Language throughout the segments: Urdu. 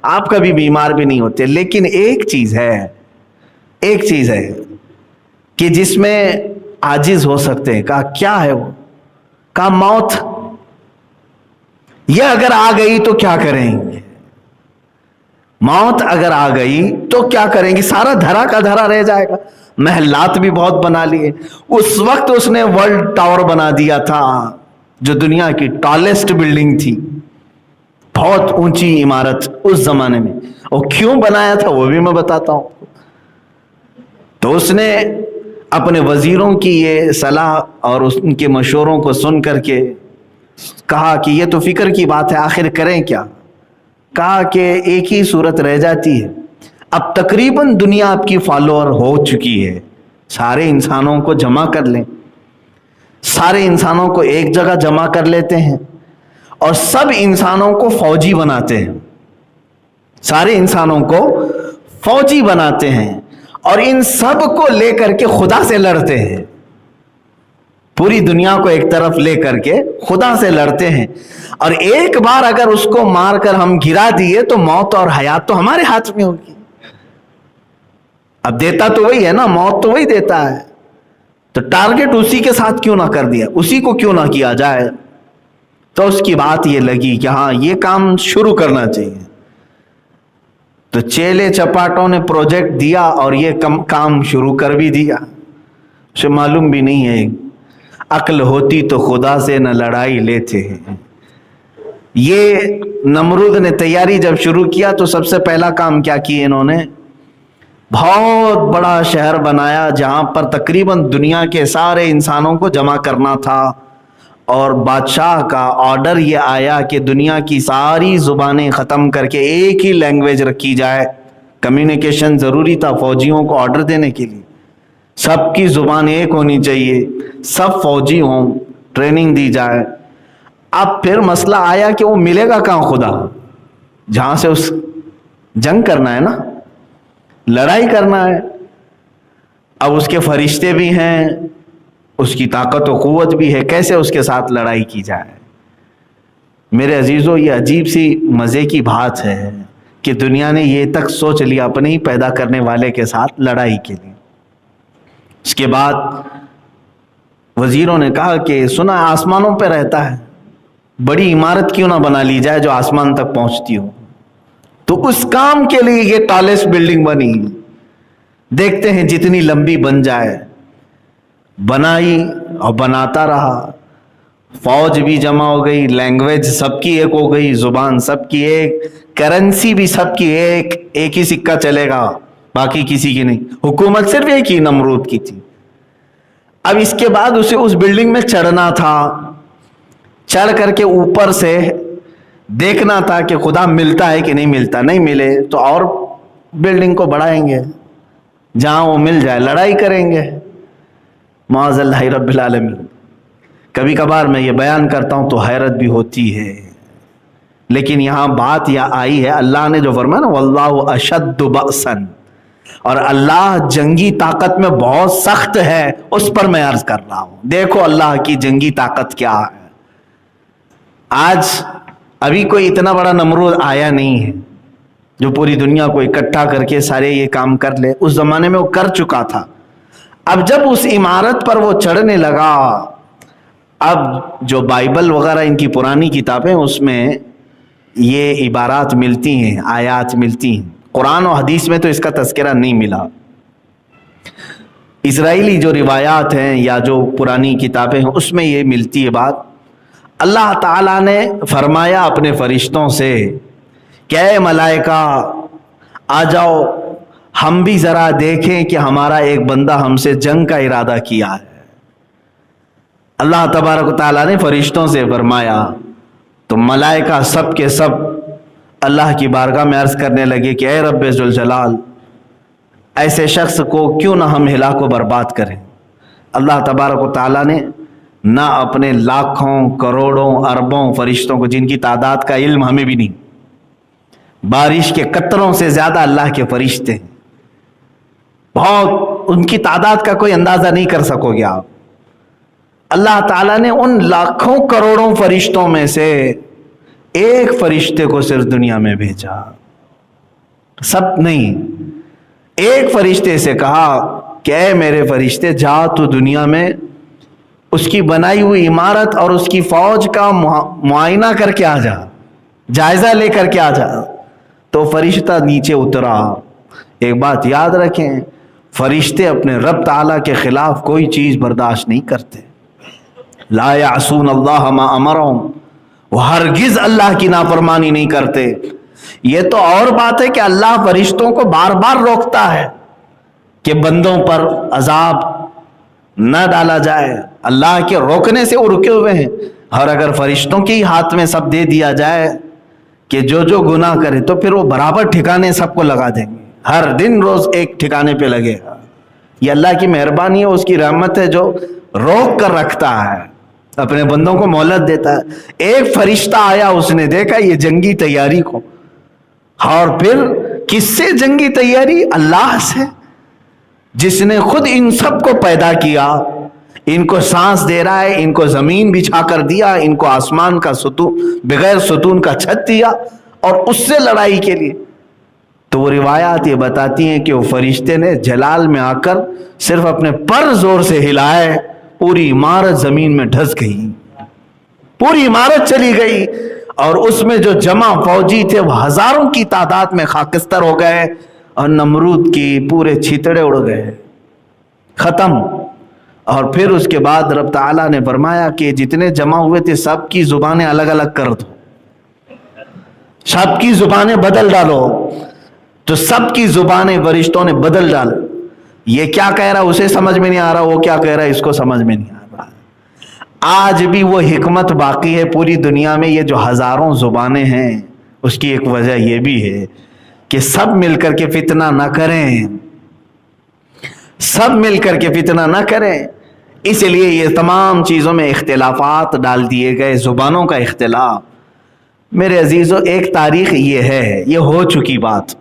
آپ کبھی بیمار بھی نہیں ہوتے. لیکن ایک چیز ہے کہ جس میں عاجز ہو سکتے ہیں. کہا کیا ہے وہ؟ کہا موت. یہ اگر آ گئی تو کیا کریں گے؟ موت اگر آ گئی تو کیا کریں گے؟ سارا دھرا کا دھرا رہ جائے گا. محلات بھی بہت بنا لیے. اس وقت اس نے ورلڈ ٹاور بنا دیا تھا جو دنیا کی ٹالسٹ بلڈنگ تھی, بہت اونچی عمارت اس زمانے میں. اور کیوں بنایا تھا وہ بھی میں بتاتا ہوں. تو اس نے اپنے وزیروں کی یہ صلاح اور ان کے مشوروں کو سن کر کے کہا کہ یہ تو فکر کی بات ہے, آخر کریں کیا؟ کہا کہ ایک ہی صورت رہ جاتی ہے. اب تقریباً دنیا آپ کی فالوور ہو چکی ہے. سارے انسانوں کو جمع کر لیں, سارے انسانوں کو ایک جگہ جمع کر لیتے ہیں اور سب انسانوں کو فوجی بناتے ہیں. سارے انسانوں کو فوجی بناتے ہیں اور ان سب کو لے کر کے خدا سے لڑتے ہیں. پوری دنیا کو ایک طرف لے کر کے خدا سے لڑتے ہیں. اور ایک بار اگر اس کو مار کر ہم گرا دیے تو موت اور حیات تو ہمارے ہاتھ میں ہوگی. اب دیتا تو وہی ہے نا, موت تو وہی دیتا ہے. تو ٹارگٹ اسی کے ساتھ کیوں نہ کر دیا, اسی کو کیوں نہ کیا جائے. تو اس کی بات یہ لگی کہ ہاں یہ کام شروع کرنا چاہیے. تو چیلے چپاٹوں نے پروجیکٹ دیا اور یہ کام شروع کر بھی دیا. اسے معلوم بھی نہیں ہے, عقل ہوتی تو خدا سے نہ لڑائی لیتے ہیں. یہ نمرود نے تیاری جب شروع کیا تو سب سے پہلا کام کیا کیا انہوں نے؟ بہت بڑا شہر بنایا جہاں پر تقریباً دنیا کے سارے انسانوں کو جمع کرنا تھا. اور بادشاہ کا آرڈر یہ آیا کہ دنیا کی ساری زبانیں ختم کر کے ایک ہی لینگویج رکھی جائے. کمیونیکیشن ضروری تھا فوجیوں کو آرڈر دینے کے لیے. سب کی زبان ایک ہونی چاہیے, سب فوجی ہوں, ٹریننگ دی جائے. اب پھر مسئلہ آیا کہ وہ ملے گا کہاں خدا, جہاں سے اس جنگ کرنا ہے نا, لڑائی کرنا ہے. اب اس کے فرشتے بھی ہیں, اس کی طاقت و قوت بھی ہے, کیسے اس کے ساتھ لڑائی کی جائے؟ میرے عزیزو, یہ عجیب سی مزے کی بات ہے کہ دنیا نے یہ تک سوچ لیا اپنے ہی پیدا کرنے والے کے ساتھ لڑائی کے لیے. اس کے بعد وزیروں نے کہا کہ سنا آسمانوں پہ رہتا ہے, بڑی عمارت کیوں نہ بنا لی جائے جو آسمان تک پہنچتی ہو. تو اس کام کے لیے یہ ٹالسٹ بلڈنگ بنی. دیکھتے ہیں جتنی لمبی بن جائے. بنائی اور بناتا رہا. فوج بھی جمع ہو گئی, لینگویج سب کی ایک ہو گئی, زبان سب کی ایک, کرنسی بھی سب کی ایک, ایک ہی سکہ چلے گا, باقی کسی کی نہیں. حکومت صرف ایک ہی نمرود کی تھی. اب اس کے بعد اسے اس بلڈنگ میں چڑھنا تھا, چڑھ کر کے اوپر سے دیکھنا تھا کہ خدا ملتا ہے کہ نہیں ملتا. نہیں ملے تو اور بلڈنگ کو بڑھائیں گے, جہاں وہ مل جائے لڑائی کریں گے. معاذ اللہ رب العالمین. کبھی کبھار میں یہ بیان کرتا ہوں تو حیرت بھی ہوتی ہے, لیکن یہاں بات یہ آئی ہے, اللہ نے جو فرمایا نا واللہ اشد بأسا, اور اللہ جنگی طاقت میں بہت سخت ہے, اس پر میں عرض کر رہا ہوں. دیکھو اللہ کی جنگی طاقت کیا ہے. آج ابھی کوئی اتنا بڑا نمرود آیا نہیں ہے جو پوری دنیا کو اکٹھا کر کے سارے یہ کام کر لے. اس زمانے میں وہ کر چکا تھا. اب جب اس عمارت پر وہ چڑھنے لگا, اب جو بائبل وغیرہ ان کی پرانی کتابیں اس میں یہ عبارات ملتی ہیں, آیات ملتی ہیں. قرآن و حدیث میں تو اس کا تذکرہ نہیں ملا. اسرائیلی جو روایات ہیں یا جو پرانی کتابیں ہیں اس میں یہ ملتی ہے بات. اللہ تعالیٰ نے فرمایا اپنے فرشتوں سے کہ اے ملائکہ آ جاؤ, ہم بھی ذرا دیکھیں کہ ہمارا ایک بندہ ہم سے جنگ کا ارادہ کیا ہے. اللہ تبارک و تعالیٰ نے فرشتوں سے فرمایا تو ملائکہ سب کے سب اللہ کی بارگاہ میں عرض کرنے لگے کہ اے رب ذوالجلال, ایسے شخص کو کیوں نہ ہم ہلاک و برباد کریں. اللہ تبارک و تعالیٰ نے نہ اپنے لاکھوں کروڑوں اربوں فرشتوں کو, جن کی تعداد کا علم ہمیں بھی نہیں, بارش کے قطروں سے زیادہ اللہ کے فرشتے ہیں, بہت, ان کی تعداد کا کوئی اندازہ نہیں کر سکو گے آپ. اللہ تعالیٰ نے ان لاکھوں کروڑوں فرشتوں میں سے ایک فرشتے کو صرف دنیا میں بھیجا. سب نہیں، ایک فرشتے سے کہا کہ اے میرے فرشتے، جا تو دنیا میں اس کی بنائی ہوئی عمارت اور اس کی فوج کا معائنہ کر کے آ جا، جائزہ لے کر کے آ جا۔ تو فرشتہ نیچے اترا۔ ایک بات یاد رکھیں، فرشتے اپنے رب تعالیٰ کے خلاف کوئی چیز برداشت نہیں کرتے۔ لا یعصون اللہ ما امرہم، وہ ہرگز اللہ کی نافرمانی نہیں کرتے۔ یہ تو اور بات ہے کہ اللہ فرشتوں کو بار بار روکتا ہے کہ بندوں پر عذاب نہ ڈالا جائے، اللہ کے روکنے سے وہ رکے ہوئے ہیں۔ اور اگر فرشتوں کے ہی ہاتھ میں سب دے دیا جائے کہ جو جو گناہ کرے، تو پھر وہ برابر ٹھکانے سب کو لگا دیں گے، ہر دن روز ایک ٹھکانے پہ لگے گا۔ یہ اللہ کی مہربانی ہے، اس کی رحمت ہے جو روک کر رکھتا ہے، اپنے بندوں کو مہلت دیتا ہے۔ ایک فرشتہ آیا، اس نے دیکھا یہ جنگی تیاری کو، اور پھر کس سے جنگی تیاری؟ اللہ سے، جس نے خود ان سب کو پیدا کیا، ان کو سانس دے رہا ہے، ان کو زمین بچھا کر دیا، ان کو آسمان کا ستون بغیر ستون کا چھت دیا، اور اس سے لڑائی کے لیے۔ تو وہ روایات یہ بتاتی ہیں کہ وہ فرشتے نے جلال میں آ کر صرف اپنے پر زور سے ہلائے، پوری عمارت زمین میں دھس گئی، پوری عمارت چلی گئی، اور اس میں جو جمع فوجی تھے وہ ہزاروں کی تعداد میں خاکستر ہو گئے، اور نمرود کی پورے چھیتڑے اڑ گئے، ختم۔ اور پھر اس کے بعد رب تعالیٰ نے فرمایا کہ جتنے جمع ہوئے تھے سب کی زبانیں الگ الگ کر دو، سب کی زبانیں بدل ڈالو۔ تو سب کی زبانیں فرشتوں نے بدل ڈال۔ یہ کیا کہہ رہا اسے سمجھ میں نہیں آ رہا، وہ کیا کہہ رہا ہے اس کو سمجھ میں نہیں آ رہا۔ آج بھی وہ حکمت باقی ہے پوری دنیا میں۔ یہ جو ہزاروں زبانیں ہیں، اس کی ایک وجہ یہ بھی ہے کہ سب مل کر کے فتنہ نہ کریں، سب مل کر کے فتنہ نہ کریں۔ اس لیے یہ تمام چیزوں میں اختلافات ڈال دیے گئے، زبانوں کا اختلاف۔ میرے عزیزو، ایک تاریخ یہ ہے، یہ ہو چکی بات۔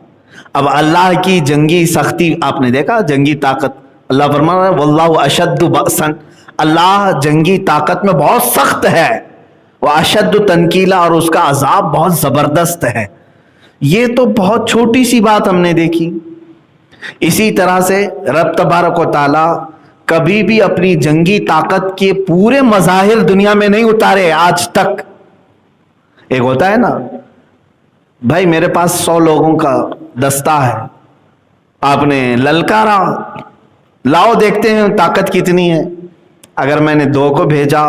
اب اللہ کی جنگی سختی آپ نے دیکھا، جنگی طاقت، اللہ فرما رہا ہے واللہ اشد بأسا، اللہ جنگی طاقت میں بہت سخت ہے، وہ اشد تنکیلا، اور اس کا عذاب بہت زبردست ہے۔ یہ تو بہت چھوٹی سی بات ہم نے دیکھی۔ اسی طرح سے رب تبارک و تعالی کبھی بھی اپنی جنگی طاقت کے پورے مظاہر دنیا میں نہیں اتارے آج تک۔ ایک ہوتا ہے نا، بھائی میرے پاس 100 لوگوں کا دستہ ہے، آپ نے للکارا، لاؤ دیکھتے ہیں طاقت کتنی ہے۔ اگر میں نے 2 کو بھیجا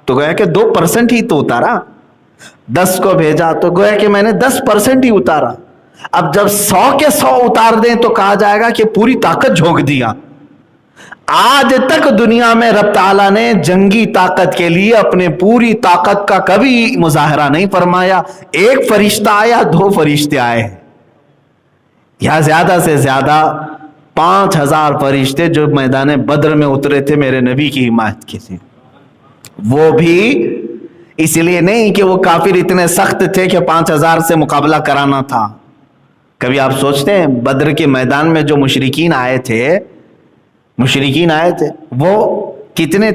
تو گویا کہ 2% ہی تو اتارا، 10 کو بھیجا تو گویا کہ میں نے 10% ہی اتارا۔ اب جب 100 کے 100 اتار دیں تو کہا جائے گا کہ پوری طاقت جھونک دیا۔ آج تک دنیا میں رب تعالیٰ نے جنگی طاقت کے لیے اپنے پوری طاقت کا کبھی مظاہرہ نہیں فرمایا۔ ایک فرشتہ آیا، 2 فرشتے آئے، یا زیادہ سے زیادہ 5000 فرشتے جو میدان بدر میں اترے تھے میرے نبی کی حمایت کے لیے۔ وہ بھی اس لیے نہیں کہ وہ کافر اتنے سخت تھے کہ 5000 سے مقابلہ کرانا تھا۔ کبھی آپ سوچتے ہیں بدر کے میدان میں جو مشرکین آئے تھے وہ کتنے